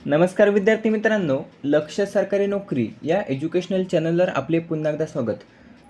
नमस्कार विद्यार्थी मित्रांनो, लक्ष सरकारी नोकरी या एज्युकेशनल चॅनलवर आपले पुन्हा एकदा स्वागत.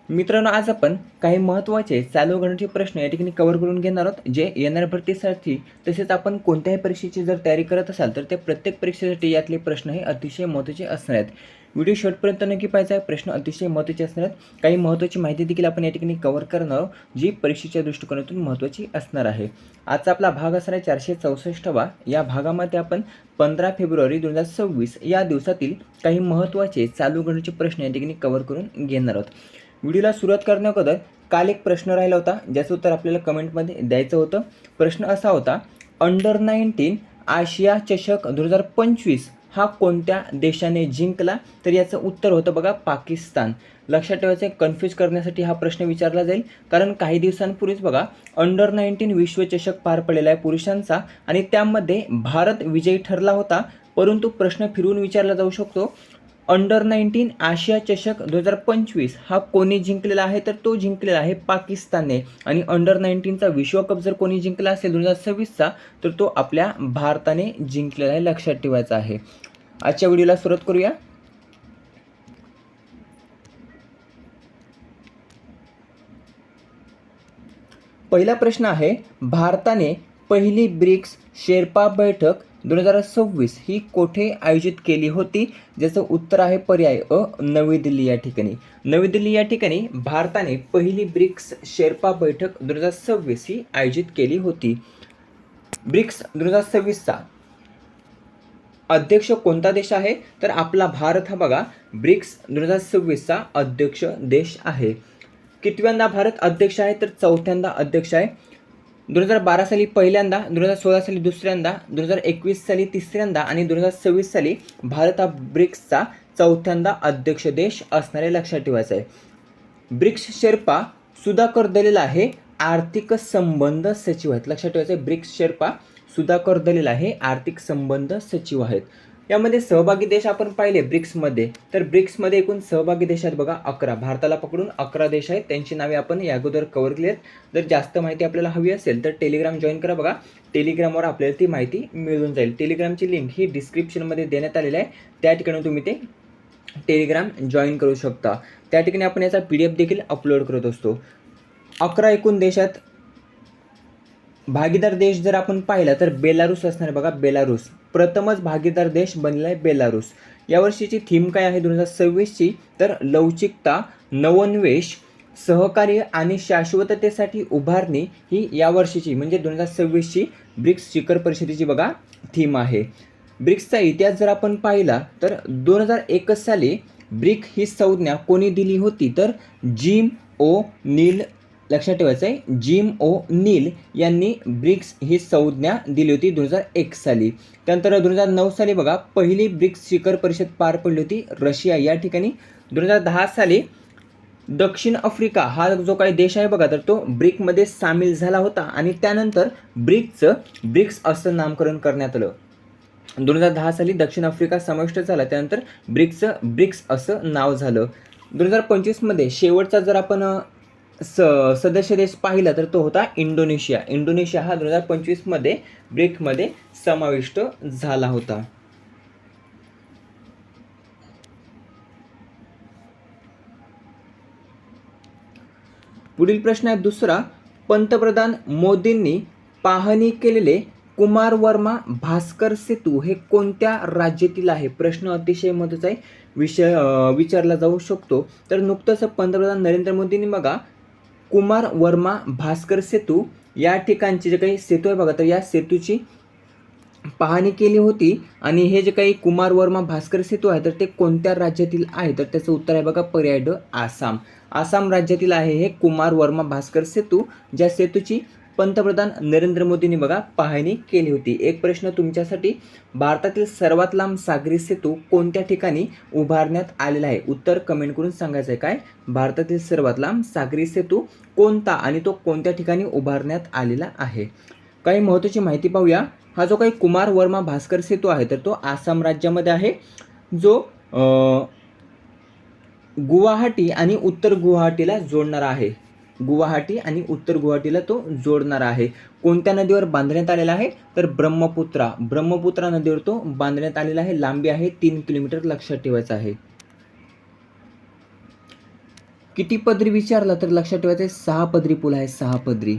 मित्रांनो, आज आपण काही महत्त्वाचे चालू घडामोडीचे प्रश्न या ठिकाणी कव्हर करून घेणार आहोत, जे येणाऱ्या भरतीसाठी तसेच आपण कोणत्याही परीक्षेची जर तयारी करत असाल तर त्या प्रत्येक परीक्षेसाठी यातले प्रश्न हे अतिशय महत्त्वाचे असणार आहेत. व्हिडिओ शेवटपर्यंत नक्की पाहायचा आहे. प्रश्न अतिशय महत्त्वाचे असणार आहेत. काही महत्त्वाची माहिती देखील आपण या ठिकाणी कव्हर करणार आहोत, जी परीक्षेच्या दृष्टिकोनातून महत्त्वाची असणार आहे. आजचा आपला भाग असणार आहे 464वा. या भागामध्ये आपण 15 फेब्रुवारी 2026 या दिवसातील काही महत्त्वाचे चालू घडामोडीचे प्रश्न या ठिकाणी कव्हर करून घेणार आहोत. व्हिडिओला सुरुवात करण्याअगोदर काल एक प्रश्न राहिला होता, ज्याचं उत्तर आपल्याला कमेंटमध्ये द्यायचं होतं. प्रश्न असा होता, अंडर 19 आशिया चषक 2025 हा कोणत्या देशाने जिंकला? तर याचं उत्तर होतं बघा, पाकिस्तान. लक्षात ठेवायचं आहे, कन्फ्यूज करण्यासाठी हा प्रश्न विचारला जाईल, कारण काही दिवसांपूर्वीच बघा अंडर 19 विश्वचषक पार पडलेला आहे पुरुषांचा, आणि त्यामध्ये भारत विजयी ठरला होता. परंतु प्रश्न फिरवून विचारला जाऊ शकतो, अंडर 19 आशिया चषक 2025 हा कोणी जिंकलेला आहे? तर तो जिंकलेला आहे पाकिस्तानने. आणि अंडर 19चा विश्वकप जर कोणी जिंकला असेल 2026चा, तर तो आपल्या भारताने जिंकलेला आहे. लक्षात ठेवायचा आहे. आजच्या व्हिडिओला सुरुवात करूया. पहिला प्रश्न आहे, भारताने पहिली ब्रिक्स शेर्पा बैठक 2026 ही कोठे आयोजित केली होती? ज्याचं उत्तर आहे पर्याय अ, नवी दिल्ली या ठिकाणी. नवी दिल्ली या ठिकाणी भारताने पहिली ब्रिक्स शेर्पा बैठक 2026 ही आयोजित केली होती. ब्रिक्स 2026चा अध्यक्ष कोणता देश आहे? तर आपला भारत हा बघा ब्रिक्स 2026चा अध्यक्ष देश आहे. कितव्यांदा भारत अध्यक्ष आहे? तर चौथ्यांदा अध्यक्ष आहे. 2012 साली पहिल्यांदा, 2016 साली दुसऱ्यांदा, 2021 साली तिसऱ्यांदा आणि 2026 साली भारत हा ब्रिक्सचा चौथ्यांदा अध्यक्ष देश असणारे. लक्षात ठेवायचं आहे. ब्रिक्स शेर्पा सुधाकर दलेला हे आर्थिक संबंध सचिव आहेत. लक्षात ठेवायचं आहे, ब्रिक्स शेर्पा सुधाकर दलेला हे आर्थिक संबंध सचिव आहेत. यामध्ये सहभागी देश आपण पाहिले ब्रिक्समध्ये, तर ब्रिक्समध्ये एकूण सहभागी देश आहेत बघा 11. भारताला पकडून 11 देश आहेत. त्यांची नावे आपण या अगोदर कव्हर केली आहेत. जर जास्त माहिती आपल्याला हवी असेल तर टेलिग्राम जॉईन करा बघा. टेलिग्रामवर आपल्याला ती माहिती मिळून जाईल. टेलिग्रामची लिंक ही डिस्क्रिप्शनमध्ये देण्यात आलेली आहे. त्या ठिकाणी तुम्ही ते टेलिग्राम जॉईन करू शकता. त्या ठिकाणी आपण याचा PDF देखील अपलोड करत असतो. 11 एकूण देशात भागीदार देश जर आपण पाहिला तर बेलारूस असणार बघा. बेलारूस प्रथमच भागीदार देश बनलेला आहे बेलारूस. यावर्षीची थीम काय आहे 2026ची? तर लवचिकता, नवोन्मेष, सहकार्य आणि शाश्वततेसाठी उभारणी ही यावर्षीची म्हणजे 2026ची ब्रिक्स शिखर परिषदेची बघा थीम आहे. ब्रिक्सचा इतिहास जर आपण पाहिला तर 2001 साली ब्रिक ही संज्ञा कोणी दिली होती? तर जिम ओ नील. लक्षात ठेवायचं आहे, जिम ओ नील यांनी ब्रिक्स ही संज्ञा दिली होती 2001 साली. त्यानंतर 2009 साली बघा पहिली ब्रिक्स शिखर परिषद पार पडली होती रशिया या ठिकाणी. 2010 साली दक्षिण आफ्रिका हा जो काही देश आहे बघा, तर तो ब्रिकमध्ये सामील झाला होता आणि त्यानंतर ब्रिक्स असं नामकरण करण्यात आलं. 2010 साली दक्षिण आफ्रिका समाविष्ट झाला, त्यानंतर ब्रिक्स असं नाव झालं. 2025मध्ये शेवटचा जर आपण सदस्य देश पाहिला तर तो होता इंडोनेशिया. इंडोनेशिया हा 2025मध्ये ब्रिक्समध्ये समाविष्ट झाला होता. पुढील प्रश्न आहे दुसरा, पंतप्रधान मोदींनी पाहणी केलेले कुमार वर्मा भास्कर सेतू हे कोणत्या राज्यातील आहे? प्रश्न अतिशय महत्त्वाचा आहे, विचारला जाऊ शकतो. तर नुकतंच पंतप्रधान नरेंद्र मोदींनी बघा कुमार वर्मा भास्कर सेतू या ठिकाणचे जे काही सेतू आहे बघा, तर या सेतूची पाहणी केली होती. आणि हे जे काही कुमार वर्मा भास्कर सेतू आहे तर ते कोणत्या राज्यातील आहे? तर त्याचं उत्तर आहे बघा पर्याय ड, आसाम. आसाम राज्यातील आहे हे कुमार वर्मा भास्कर सेतू, ज्या सेतूची पंतप्रधान नरेंद्र मोदींनी बघा पाहणी केली होती. एक प्रश्न तुमच्यासाठी, भारतातील सर्वात लांब सागरी सेतू कोणत्या ठिकाणी उभारण्यात आलेला आहे? उत्तर कमेंट करून सांगायचं आहे. काय? भारतातील सर्वात लांब सागरी सेतू कोणता आणि तो कोणत्या ठिकाणी उभारण्यात आलेला आहे? काही महत्त्वाची माहिती पाहूया. हा जो काही कुमार वर्मा भास्कर सेतू आहे तर तो आसाम राज्यामध्ये आहे, जो गुवाहाटी आणि उत्तर गुवाहाटीला जोडणारा आहे. गुवाहाटी आणि उत्तर गुवाहाटीला तो जोडणारा आहे. कोणत्या नदीवर बांधण्यात आलेला आहे? तर ब्रह्मपुत्रा नदीवर तो बांधण्यात आलेला आहे. लांबी आहे 3 किलोमीटर, लक्षात ठेवायचं आहे. किती पदरी विचारला तर लक्षात ठेवायचं आहे 6 पदरी पूल आहे, 6 पदरी.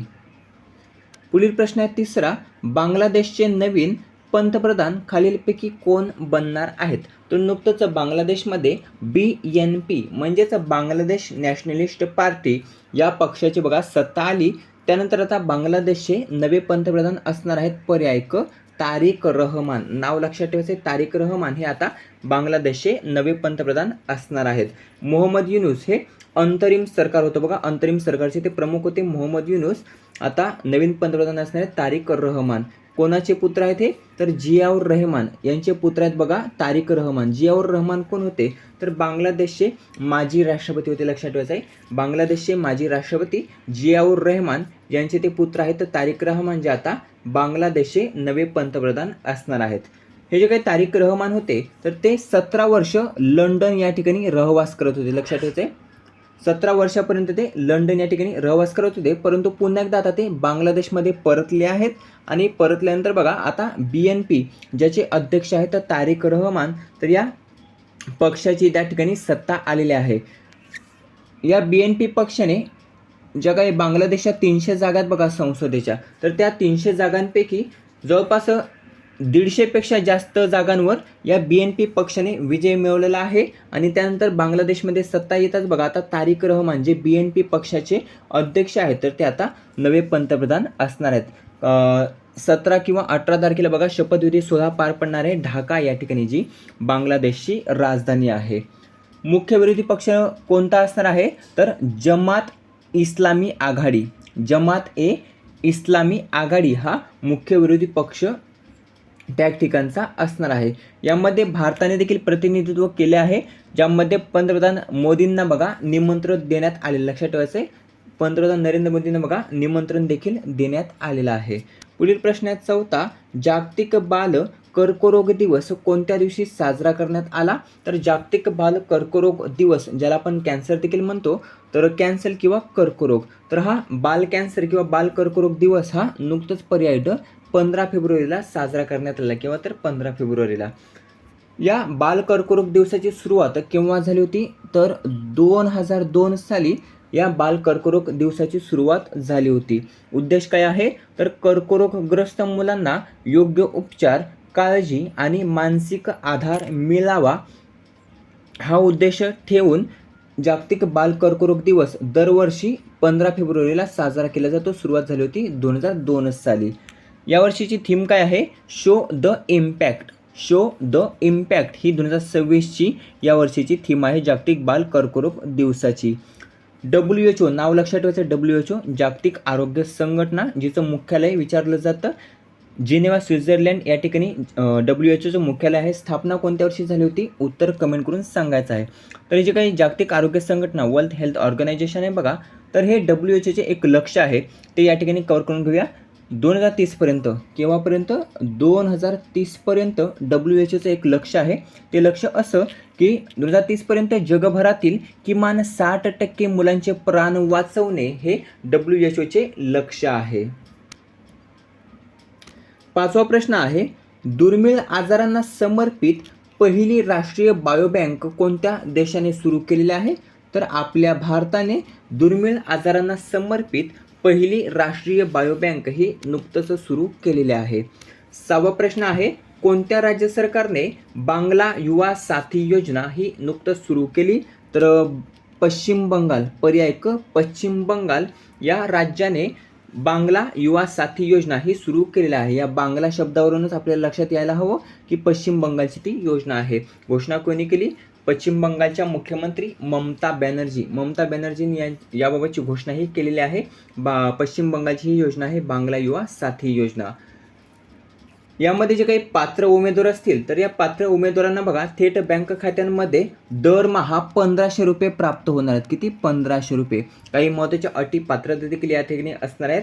पुढील प्रश्न आहे तिसरा, बांगलादेशचे नवीन पंतप्रधान खालीलपैकी कोण बनणार आहेत? तर नुकतंच बांगलादेशमध्ये BNP म्हणजेच बांगलादेश नॅशनलिस्ट पार्टी या पक्षाची बघा सत्ता आली. त्यानंतर आता बांगलादेशचे नवे पंतप्रधान असणार आहेत पर्याय क तारिक रहमान. नाव लक्षात ठेवायचे, तारिक रहमान हे आता बांगलादेशचे नवे पंतप्रधान असणार आहेत. मोहम्मद युनूस हे अंतरिम सरकार होतं बघा, अंतरिम सरकारचे ते प्रमुख होते मोहम्मद युनूस. आता नवीन पंतप्रधान असणारे तारिक रहमान. कोणाचे पुत्र आहेत हे? तर जियाउर रहमान यांचे पुत्र आहेत बघा तारिक रहमान. जियाउर रहमान कोण होते? तर बांगलादेशचे माजी राष्ट्रपती होते, लक्षात ठेवायचं आहे. बांगलादेशचे माजी राष्ट्रपती जियाउर रहमान यांचे ते पुत्र आहेत तारिक रहमान, जे आता बांगलादेशचे नवे पंतप्रधान असणार आहेत. हे जे काही तारिक रहमान होते तर ते 17 वर्ष लंडन या ठिकाणी रहवास करत होते, लक्षात ठेवायचं आहे. 17 वर्षापर्यंत ते लंडन या ठिकाणी रहवास करत होते, परंतु पुन्हा एकदा आता ते बांगलादेशमध्ये परतले आहेत. आणि परतल्यानंतर बघा आता BNP ज्याचे अध्यक्ष आहेत तारिक रहमान, तर या पक्षाची त्या ठिकाणी सत्ता आलेली आहे. या BNP पक्षाने ज्या काही बांगलादेशात 300 जागा आहेत बघा संसदेच्या, तर त्या 300 जागांपैकी जवळपास 150पेक्षा जास्त जागांवर या BNP पक्षाने विजय मिळवलेला आहे. आणि त्यानंतर बांगलादेशमध्ये सत्ता येताच बघा आता तारिक रहमान जे BNP पक्षाचे अध्यक्ष आहेत तर ते आता नवे पंतप्रधान असणार आहेत. 17 किंवा 18 तारखेला बघा शपथविधी सोहळा पार पडणार आहे ढाका या ठिकाणी, जी बांगलादेशची राजधानी आहे. मुख्य विरोधी पक्ष कोणता असणार आहे? तर जमात इस्लामी आघाडी. जमात ए इस्लामी आघाडी हा मुख्य विरोधी पक्ष त्या ठिकाणचा असणार आहे. यामध्ये भारताने देखील प्रतिनिधित्व केले आहे, ज्यामध्ये पंतप्रधान मोदींना बघा निमंत्रण देण्यात आले, लक्षात ठेवायचं आहे. पंतप्रधान नरेंद्र मोदींना बघा निमंत्रण देखील देण्यात आलेलं आहे. पुढील प्रश्न आहे चौथा, जागतिक बाल कर्करोग दिवस कोणत्या दिवशी साजरा करण्यात आला? तर जागतिक बाल कर्करोग दिवस, ज्याला आपण कॅन्सर देखील म्हणतो, तर कॅन्सर किंवा कर्करोग, तर हा बाल कॅन्सर किंवा बाल कर्करोग दिवस हा नुकतंच पर्याय 15 फेब्रुवारीला साजरा करण्यात आला, किंवा तर 15 फेब्रुवारीला. या बाल कर्करोग दिवसाची सुरुवात केव्हा झाली होती? तर 2002 साली या बाल कर्करोग दिवसाची सुरुवात झाली होती. उद्देश काय आहे? तर कर्करोगग्रस्त मुलांना योग्य उपचार, काळजी आणि मानसिक आधार मिळावा हा उद्देश ठेवून जागतिक बाल कर्करोग दिवस दरवर्षी 15 फेब्रुवारीला साजरा केला जातो. सुरुवात झाली होती 2002 साली. यावर्षीची थीम काय आहे? Show the impact. Show the impact ही 2026ची यावर्षीची थीम आहे जागतिक बाल कर्करोग दिवसाची. WHO नाव लक्षात ठेवायचं, WHO जागतिक आरोग्य संघटना, जिचं मुख्यालय विचारलं जातं जिनेवा स्वित्झर्लंड या ठिकाणी WHOचं मुख्यालय आहे. स्थापना कोणत्या वर्षी झाली होती? उत्तर कमेंट करून सांगायचं आहे. तर जे काही जागतिक आरोग्य संघटना वर्ल्ड हेल्थ ऑर्गनायझेशन आहे बघा, तर हे WHOचे एक लक्ष्य आहे ते या ठिकाणी कव्हर करून घेऊया. 2030 पर्यंत, केव्हापर्यंत? 2030 पर्यंत WHOचं एक लक्ष आहे. ते लक्ष असं की 2030 पर्यंत जगभरातील किमान 60% मुलांचे प्राण वाचवणे हे WHOचे लक्ष आहे. पाचवा प्रश्न आहे, दुर्मिळ आजारांना समर्पित पहिली राष्ट्रीय बायोबँक कोणत्या देशाने सुरू केलेली आहे? तर आपल्या भारताने दुर्मिळ आजारांना समर्पित पहिली राष्ट्रीय बायोबँक ही नुकतंच सुरू केलेली आहे. सहावा प्रश्न आहे, कोणत्या राज्य सरकारने बांगला युवा साथी योजना ही नुकतंच सुरू केली? तर पश्चिम बंगाल, पर्याय क पश्चिम बंगाल या राज्याने बांगला युवा साथी योजना ही सुरू केलेली आहे. या बांगला शब्दावरूनच आपल्याला लक्षात यायला हवं की पश्चिम बंगालची ती योजना आहे. घोषणा कोणी केली? पश्चिम बंगालच्या मुख्यमंत्री ममता बॅनर्जींनी याबाबतची घोषणा ही केलेली आहे. पश्चिम बंगालची ही योजना आहे बांगला युवा साथी योजना. यामध्ये जे काही पात्र उमेदवार असतील तर या पात्र उमेदवारांना बघा थेट बँक खात्यांमध्ये दरमहा 1500 रुपये प्राप्त होणार आहेत. किती? 1500 रुपये. काही महत्त्वाच्या अटी पात्रता देखील या ठिकाणी असणार आहेत.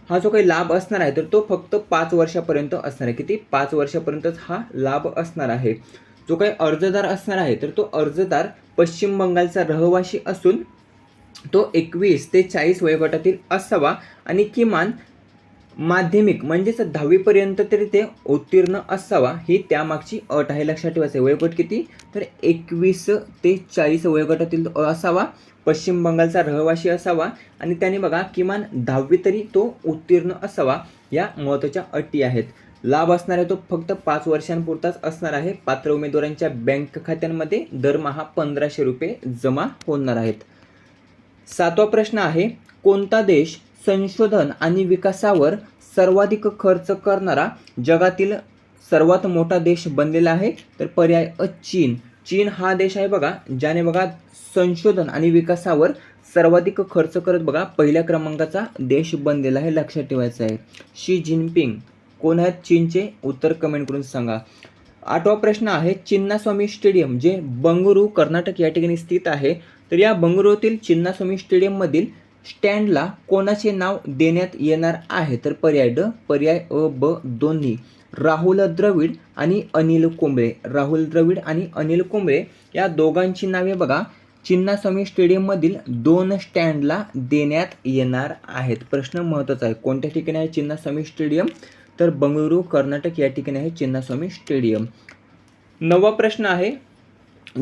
हा जो काही लाभ असणार आहे तर तो फक्त 5 वर्षापर्यंत असणार आहे. किती? 5 वर्षापर्यंतच हा लाभ असणार आहे. जो काही अर्जदार असणार आहे तर तो अर्जदार पश्चिम बंगालचा रहिवासी असून तो 21 ते 40 वयोगटातील असावा आणि किमान माध्यमिक म्हणजेच 10वीपर्यंत तरी ते उत्तीर्ण असावा, ही त्यामागची अट आहे. लक्षात ठेवायचं. वयोगट किती? तर 21 ते 40 वयोगटातील असावा, पश्चिम बंगालचा रहिवासी असावा आणि त्याने बघा किमान 10वी तरी तो उत्तीर्ण असावा. या महत्त्वाच्या अटी आहेत. लाभ असणार आहे तो फक्त 5 वर्षांपुरताच असणार आहे. पात्र उमेदवारांच्या बँक खात्यांमध्ये दरमहा 1500 रुपये जमा होणार आहेत. 7वा प्रश्न आहे, कोणता देश संशोधन आणि विकासावर सर्वाधिक खर्च करणारा जगातील सर्वात मोठा देश बनलेला आहे? तर पर्याय चीन. चीन हा देश आहे बघा, ज्याने बघा संशोधन आणि विकासावर सर्वाधिक खर्च करत बघा पहिल्या क्रमांकाचा देश बनलेला आहे. लक्षात ठेवायचं आहे. शी जिनपिंग कोण आहेत चीनचे? उत्तर कमेंट करून सांगा. 8वा प्रश्न आहे, चिन्नास्वामी स्टेडियम जे बंगळुरू कर्नाटक या ठिकाणी स्थित आहे, तर या बंगळुरूतील चिन्नास्वामी स्टेडियममधील स्टँडला कोणाचे नाव देण्यात येणार आहे? तर पर्याय ड, पर्याय अ, ब दोन्ही. राहुल द्रविड आणि अनिल कुंबळे. राहुल द्रविड आणि अनिल कुंबळे या दोघांची नावे बघा चिन्नास्वामी स्टेडियममधील 2 स्टँडला देण्यात येणार आहेत. प्रश्न महत्त्वाचा आहे. कोणत्या ठिकाणी आहे चिन्नास्वामी स्टेडियम? तर बंगळुरू कर्नाटक या ठिकाणी आहे चिन्नास्वामी स्टेडियम. 9वा प्रश्न आहे,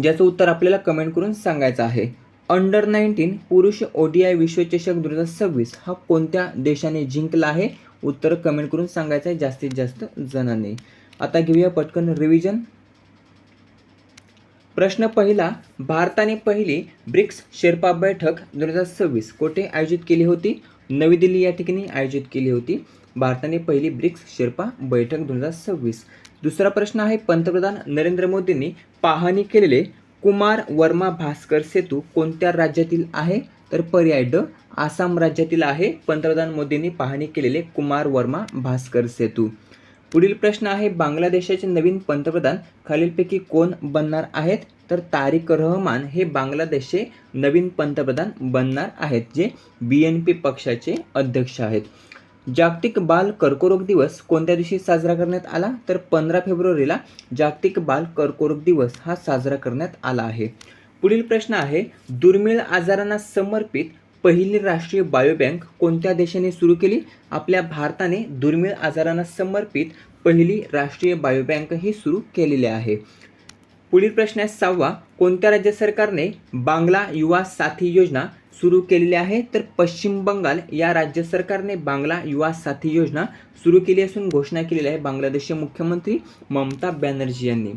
ज्याचं उत्तर आपल्याला कमेंट करून सांगायचं आहे. अंडर 19 पुरुष ODI विश्वचषक 2026 हा कोणत्या देशाने जिंकला आहे? उत्तर कमेंट करून सांगायचं आहे जास्तीत जास्त जणांनी. आता घेऊया पटकन रिव्हिजन. प्रश्न पहिला, भारताने पहिली ब्रिक्स शेर्पा बैठक 2026 कोठे आयोजित केली होती? नवी दिल्ली या ठिकाणी आयोजित केली होती. भारताने पहिली ब्रिक्स शेर्पा बैठक 2026. दुसरा प्रश्न आहे, पंतप्रधान नरेंद्र मोदींनी पाहणी केलेले कुमार वर्मा भास्कर सेतू कोणत्या राज्यातील आहे? तर पर्याय ड, आसाम राज्यातील आहे. पंतप्रधान मोदींनी पाहणी केलेले कुमार वर्मा भास्कर सेतू. पुढील प्रश्न आहे, बांगलादेशाचे नवीन पंतप्रधान खालीलपैकी कोण बनणार आहेत? तर तारिक रहमान हे बांगलादेशचे नवीन पंतप्रधान बनणार आहेत, जे BNP पक्षाचे अध्यक्ष आहेत. जागतिक बाल कर्करोग दिवस कोणत्या दिवशी साजरा करण्यात आला? तर 15 फेब्रुवारीला जागतिक बाल कर्करोग दिवस हा साजरा करण्यात आला आहे. पुढील प्रश्न आहे, दुर्मिळ आजारांना समर्पित पहिली राष्ट्रीय बायोबँक कोणत्या देशाने सुरू केली? आपल्या भारताने दुर्मिळ आजारांना समर्पित पहिली राष्ट्रीय बायोबँक ही सुरू केलेली आहे. पुढील प्रश्न आहे 6वा, कोणत्या राज्य सरकारने बांगला युवा साथी योजना सुरू केलेली आहे? तर पश्चिम बंगाल या राज्य सरकारने बांगला युवा साथी योजना सुरू केली असून घोषणा केलेली आहे बांगलादेशचे मुख्यमंत्री ममता बॅनर्जी यांनी.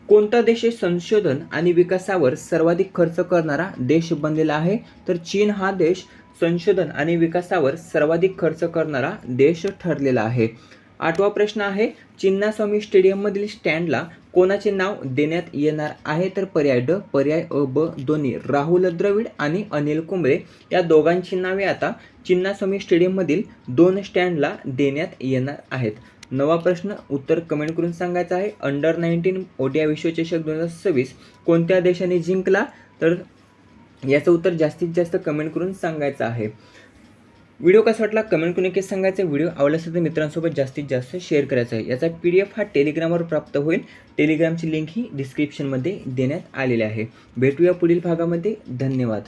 कोणता देश संशोधन आणि विकासावर सर्वाधिक खर्च करणारा देश बनलेला आहे? तर चीन हा देश संशोधन आणि विकासावर सर्वाधिक खर्च करणारा देश ठरलेला आहे. 8वा प्रश्न आहे, चिन्नास्वामी स्टेडियममधील स्टँडला कोणाचे नाव देण्यात येणार आहे? तर पर्याय ड, पर्याय अ, ब दोन्ही. राहुल द्रविड आणि अनिल कुंबळे या दोघांची नावे आता चिन्नास्वामी स्टेडियममधील 2 स्टँडला देण्यात येणार आहेत. 9वा प्रश्न उत्तर कमेंट करून सांगायचं आहे. अंडर 19 ODI विश्वचषक 2026 कोणत्या देशाने जिंकला? तर याचं उत्तर जास्तीत जास्त कमेंट करून सांगायचं आहे. व्हिडिओ कसा वाटला कमेंट करून नक्की सांगायचं. व्हिडिओ आवडला असेल तर मित्रांसोबत जास्तीत जास्त शेअर करायचा आहे. याचा PDF हा टेलिग्रामवर प्राप्त होईल. टेलिग्रामची लिंक ही डिस्क्रिप्शनमध्ये देण्यात आलेली आहे. भेटूया पुढील भागामध्ये. धन्यवाद.